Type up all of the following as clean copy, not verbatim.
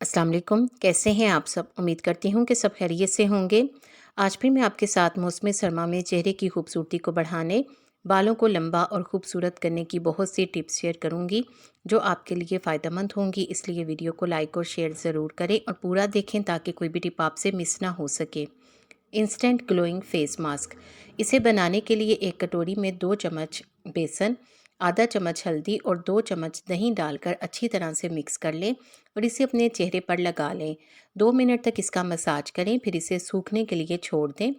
अस्सलाम वालेकुम, कैसे हैं आप सब? उम्मीद करती हूँ कि सब खैरियत से होंगे। आज फिर मैं आपके साथ मौसम सरमा में चेहरे की खूबसूरती को बढ़ाने, बालों को लंबा और खूबसूरत करने की बहुत सी टिप्स शेयर करूँगी, जो आपके लिए फ़ायदेमंद होंगी। इसलिए वीडियो को लाइक और शेयर ज़रूर करें और पूरा देखें ताकि कोई भी टिप आपसे मिस ना हो सके। Instant glowing face mask. इसे बनाने के लिए एक कटोरी में 2 चम्मच बेसन, आधा चम्मच हल्दी और 2 चम्मच दही डालकर अच्छी तरह से मिक्स कर लें और इसे अपने चेहरे पर लगा लें। 2 मिनट तक इसका मसाज करें, फिर इसे सूखने के लिए छोड़ दें।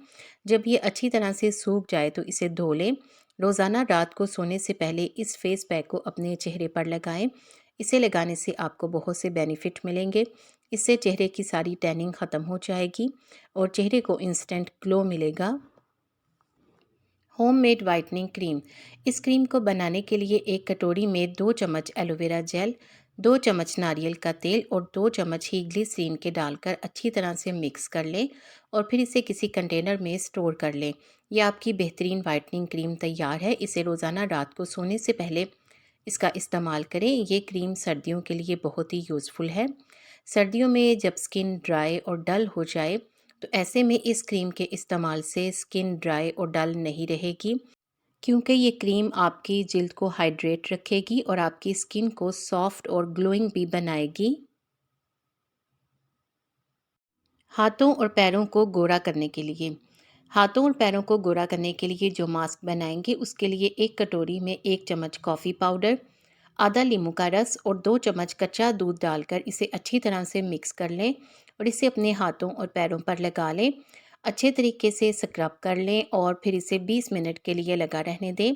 जब ये अच्छी तरह से सूख जाए तो इसे धो लें। रोज़ाना रात को सोने से पहले इस फेस पैक को अपने चेहरे पर लगाएं। इसे लगाने से आपको बहुत से बेनिफिट मिलेंगे। इससे चेहरे की सारी टैनिंग ख़त्म हो जाएगी और चेहरे को इंस्टेंट ग्लो मिलेगा। Homemade whitening cream. इस क्रीम को बनाने के लिए एक कटोरी में 2 चम्मच एलोवेरा जेल, 2 चम्मच नारियल का तेल और 2 चम्मच ही ग्लिसरीन के डालकर अच्छी तरह से मिक्स कर लें और फिर इसे किसी कंटेनर में स्टोर कर लें। यह आपकी बेहतरीन वाइटनिंग क्रीम तैयार है। इसे रोज़ाना रात को सोने से पहले इसका इस्तेमाल करें। ये क्रीम सर्दियों के लिए बहुत ही यूज़फुल है। सर्दियों में जब स्किन ड्राई और डल हो जाए तो ऐसे में इस क्रीम के इस्तेमाल से स्किन ड्राई और डल नहीं रहेगी, क्योंकि ये क्रीम आपकी जिल्द को हाइड्रेट रखेगी और आपकी स्किन को सॉफ्ट और ग्लोइंग भी बनाएगी। हाथों और पैरों को गोरा करने के लिए। हाथों और पैरों को गोरा करने के लिए जो मास्क बनाएंगे उसके लिए एक कटोरी में 1 चम्मच कॉफ़ी पाउडर, आधा नींबू का रस और 2 चम्मच कच्चा दूध डालकर इसे अच्छी तरह से मिक्स कर लें और इसे अपने हाथों और पैरों पर लगा लें। अच्छे तरीके से स्क्रब कर लें और फिर इसे 20 मिनट के लिए लगा रहने दें।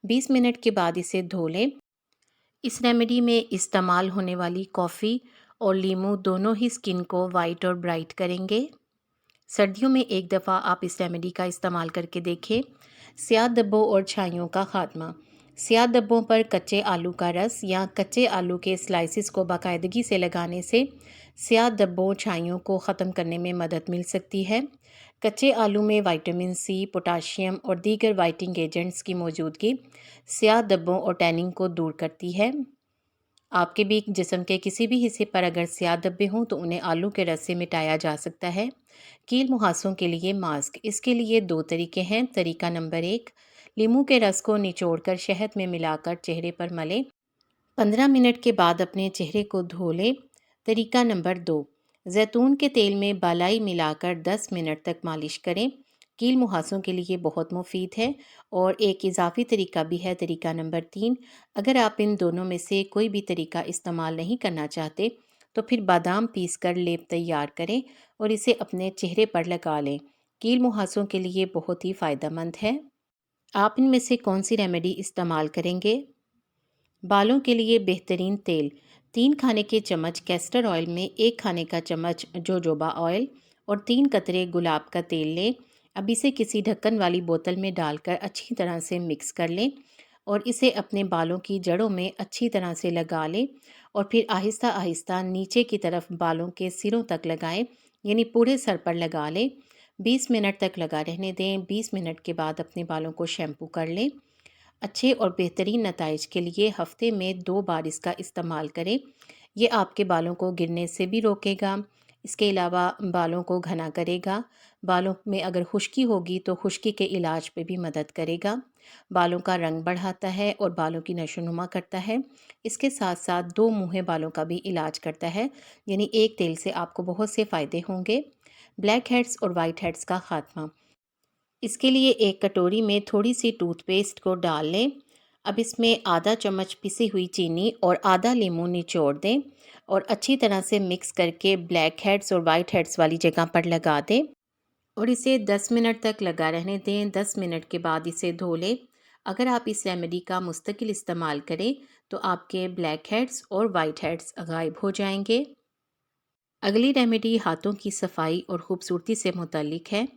20 मिनट के बाद इसे धो लें। इस रेमेडी में इस्तेमाल होने वाली कॉफ़ी और लीमू दोनों ही स्किन को वाइट और ब्राइट करेंगे। सर्दियों में एक दफ़ा आप इस रेमेडी का इस्तेमाल करके देखें। स्याह धब्बों और छाइयों का खात्मा। स्याह धब्बों पर कच्चे आलू का रस या कच्चे आलू के स्लाइसिस को बाकायदगी से लगाने से स्याह धब्बों छाइयों को ख़त्म करने में मदद मिल सकती है। कच्चे आलू में विटामिन सी, पोटाशियम और दीगर वाइटिंग एजेंट्स की मौजूदगी स्याह धब्बों और टैनिंग को दूर करती है। आपके भी जिस्म के किसी भी हिस्से पर अगर स्याह धब्बे हों तो उन्हें आलू के रस से मिटाया जा सकता है। कील मुहासों के लिए मास्क। इसके लिए 2 तरीके हैं। तरीका नंबर 1, लीमू के रस को निचोड़कर शहद में मिलाकर चेहरे पर मलें। 15 मिनट के बाद अपने चेहरे को धो लें। तरीका नंबर 2, जैतून के तेल में बालाई मिलाकर 10 मिनट तक मालिश करें। कील मुहासों के लिए बहुत मुफीद है। और एक इजाफी तरीका भी है, तरीका नंबर 3। अगर आप इन दोनों में से कोई भी तरीका इस्तेमाल नहीं करना चाहते तो फिर बादाम पीस कर लेप तैयार करें और इसे अपने चेहरे पर लगा लें। कील मुहासों के लिए बहुत ही फ़ायदेमंद है। आप इनमें से कौन सी रेमेडी इस्तेमाल करेंगे? बालों के लिए बेहतरीन तेल। 3 खाने के चम्मच कैस्टर ऑयल में 1 खाने का चम्मच जोजोबा ऑयल और 3 कतरे गुलाब का तेल लें। अब इसे किसी ढक्कन वाली बोतल में डालकर अच्छी तरह से मिक्स कर लें और इसे अपने बालों की जड़ों में अच्छी तरह से लगा लें और फिर आहिस्ता आहिस्ता नीचे की तरफ बालों के सिरों तक लगाएं, यानी पूरे सर पर लगा लें। 20 मिनट तक लगा रहने दें। 20 मिनट के बाद अपने बालों को शैम्पू कर लें। अच्छे और बेहतरीन नताइज के लिए हफ्ते में 2 बार इसका इस्तेमाल करें। ये आपके बालों को गिरने से भी रोकेगा। इसके अलावा बालों को घना करेगा। बालों में अगर खुश्की होगी तो खुश्की के इलाज पे भी मदद करेगा। बालों का रंग बढ़ाता है और बालों की नशोनुमा करता है। इसके साथ साथ 2 मुँहे बालों का भी इलाज करता है, यानी एक तेल से आपको बहुत से फ़ायदे होंगे। ब्लैक हेड्स और वाइट हेड्स का खात्मा। इसके लिए एक कटोरी में थोड़ी सी टूथपेस्ट को डाल लें। अब इसमें आधा चम्मच पिसी हुई चीनी और आधा नींबू निचोड़ दें और अच्छी तरह से मिक्स करके ब्लैक हेड्स और वाइट हेड्स वाली जगह पर लगा दें और इसे 10 मिनट तक लगा रहने दें। 10 मिनट के बाद इसे धो लें। अगर आप इस रेमेडी का मुस्तकिल इस्तेमाल करें तो आपके ब्लैक हेड्स और वाइट हेड्स गायब हो जाएंगे। अगली रेमेडी हाथों की सफाई और खूबसूरती से मुतल्लिक है।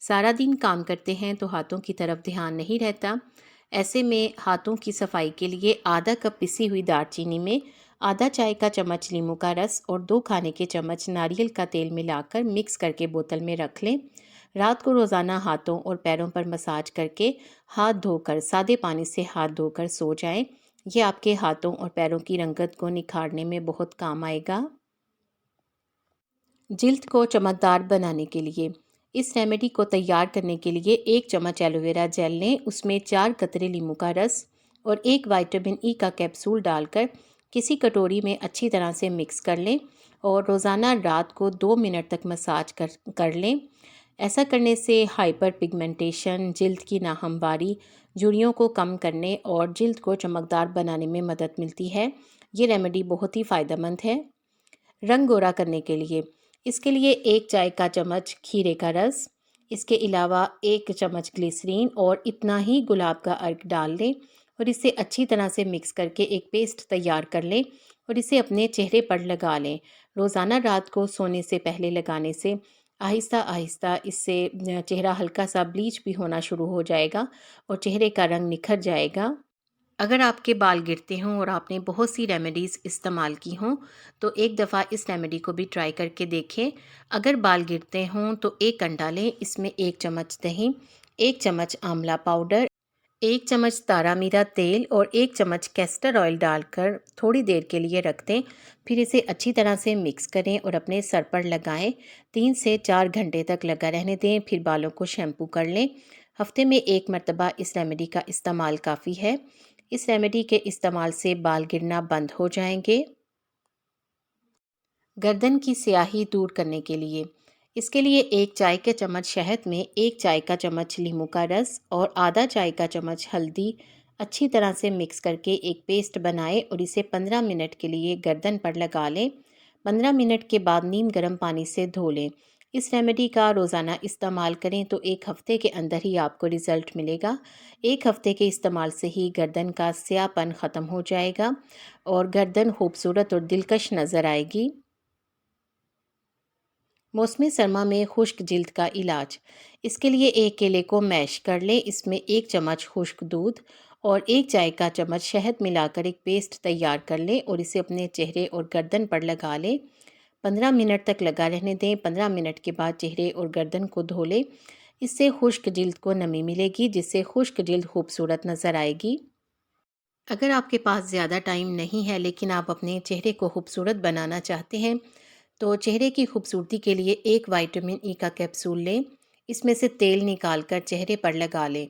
सारा दिन काम करते हैं तो हाथों की तरफ ध्यान नहीं रहता। ऐसे में हाथों की सफाई के लिए आधा कप पिसी हुई दालचीनी में आधा चाय का चम्मच नींबू का रस और 2 खाने के चम्मच नारियल का तेल मिलाकर मिक्स करके बोतल में रख लें। रात को रोज़ाना हाथों और पैरों पर मसाज करके हाथ धोकर सादे पानी से हाथ धोकर सो जाएं। ये आपके हाथों और पैरों की रंगत को निखारने में बहुत काम आएगा। जिल्द को चमकदार बनाने के लिए इस रेमेडी को तैयार करने के लिए 1 चम्मच एलोवेरा जेल लें, उसमें 4 कतरे नींबू का रस और 1 विटामिन ई का कैप्सूल डालकर किसी कटोरी में अच्छी तरह से मिक्स कर लें और रोज़ाना रात को 2 मिनट तक मसाज कर लें। ऐसा करने से हाइपर पिगमेंटेशन, जिल्द की नाहमवारी, झुर्रियों को कम करने और जिल्द को चमकदार बनाने में मदद मिलती है। ये रेमेडी बहुत ही फ़ायदेमंद है। रंग गोरा करने के लिए इसके लिए 1 चाय का चम्मच खीरे का रस, इसके अलावा 1 चम्मच ग्लिसरीन और इतना ही गुलाब का अर्क डाल लें और इसे अच्छी तरह से मिक्स करके एक पेस्ट तैयार कर लें और इसे अपने चेहरे पर लगा लें। रोज़ाना रात को सोने से पहले लगाने से आहिस्ता आहिस्ता इससे चेहरा हल्का सा ब्लीच भी होना शुरू हो जाएगा और चेहरे का रंग निखर जाएगा। अगर आपके बाल गिरते हों और आपने बहुत सी रेमेडीज़ इस्तेमाल की हों तो एक दफ़ा इस रेमेडी को भी ट्राई करके देखें। अगर बाल गिरते हों तो 1 अंडा लें, इसमें 1 चम्मच दही, 1 चम्मच आंवला पाउडर, 1 चम्मच तारामीरा तेल और 1 चम्मच कैस्टर ऑयल डालकर थोड़ी देर के लिए रख दें। फिर इसे अच्छी तरह से मिक्स करें और अपने सर पर लगाएं। 3 से 4 घंटे तक लगा रहने दें, फिर बालों को शैम्पू कर लें। हफ्ते में 1 मरतबा इस रेमेडी का इस्तेमाल काफ़ी है। इस रेमेडी के इस्तेमाल से बाल गिरना बंद हो जाएंगे। गर्दन की स्याही दूर करने के लिए इसके लिए 1 चाय के चम्मच शहद में 1 चाय का चम्मच नींबू का रस और आधा चाय का चम्मच हल्दी अच्छी तरह से मिक्स करके एक पेस्ट बनाएं और इसे 15 मिनट के लिए गर्दन पर लगा लें। 15 मिनट के बाद नीम गर्म पानी से धो लें। इस रेमेडी का रोज़ाना इस्तेमाल करें तो 1 हफ्ते के अंदर ही आपको रिज़ल्ट मिलेगा। 1 हफ्ते के इस्तेमाल से ही गर्दन का स्याहपन ख़त्म हो जाएगा और गर्दन खूबसूरत और दिलकश नज़र आएगी। मौसमी सरमा में खुश्क जिल्द का इलाज इसके लिए 1 केले को मैश कर लें, इसमें 1 चम्मच खुश्क दूध और 1 चाय का चम्मच शहद मिलाकर एक पेस्ट तैयार कर लें और इसे अपने चेहरे और गर्दन पर लगा लें। 15 मिनट तक लगा रहने दें। 15 मिनट के बाद चेहरे और गर्दन को धो लें। इससे खुश्क जिल्द को नमी मिलेगी जिससे खुश्क जिल्द खूबसूरत नज़र आएगी। अगर आपके पास ज़्यादा टाइम नहीं है लेकिन आप अपने चेहरे को खूबसूरत बनाना चाहते हैं तो चेहरे की खूबसूरती के लिए 1 विटामिन ई का कैप्सूल लें। इसमें से तेल निकाल कर चेहरे पर लगा लें।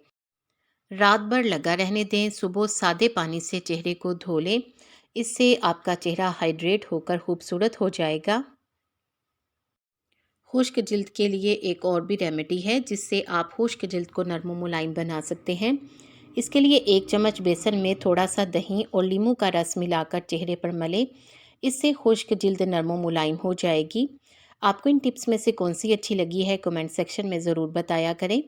रात भर लगा रहने दें। सुबह सादे पानी से चेहरे को धो लें। इससे आपका चेहरा हाइड्रेट होकर खूबसूरत हो जाएगा। खुश्क जिल्द के लिए एक और भी रेमेडी है जिससे आप खुश्क जिल्द को नरम मुलायम बना सकते हैं। इसके लिए 1 चम्मच बेसन में थोड़ा सा दही और नींबू का रस मिलाकर चेहरे पर मलें। इससे खुश्क जिल्द नरम मुलायम हो जाएगी। आपको इन टिप्स में से कौन सी अच्छी लगी है कमेंट सेक्शन में ज़रूर बताया करें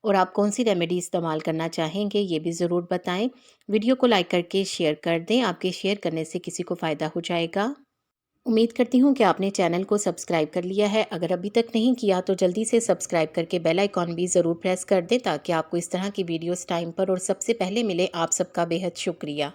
और आप कौन सी रेमेडी इस्तेमाल करना चाहेंगे ये भी ज़रूर बताएं। वीडियो को लाइक करके शेयर कर दें, आपके शेयर करने से किसी को फ़ायदा हो जाएगा। उम्मीद करती हूँ कि आपने चैनल को सब्सक्राइब कर लिया है। अगर अभी तक नहीं किया तो जल्दी से सब्सक्राइब करके बेल आइकॉन भी ज़रूर प्रेस कर दें ताकि आपको इस तरह की वीडियोस टाइम पर और सबसे पहले मिले। आप सबका बेहद शुक्रिया।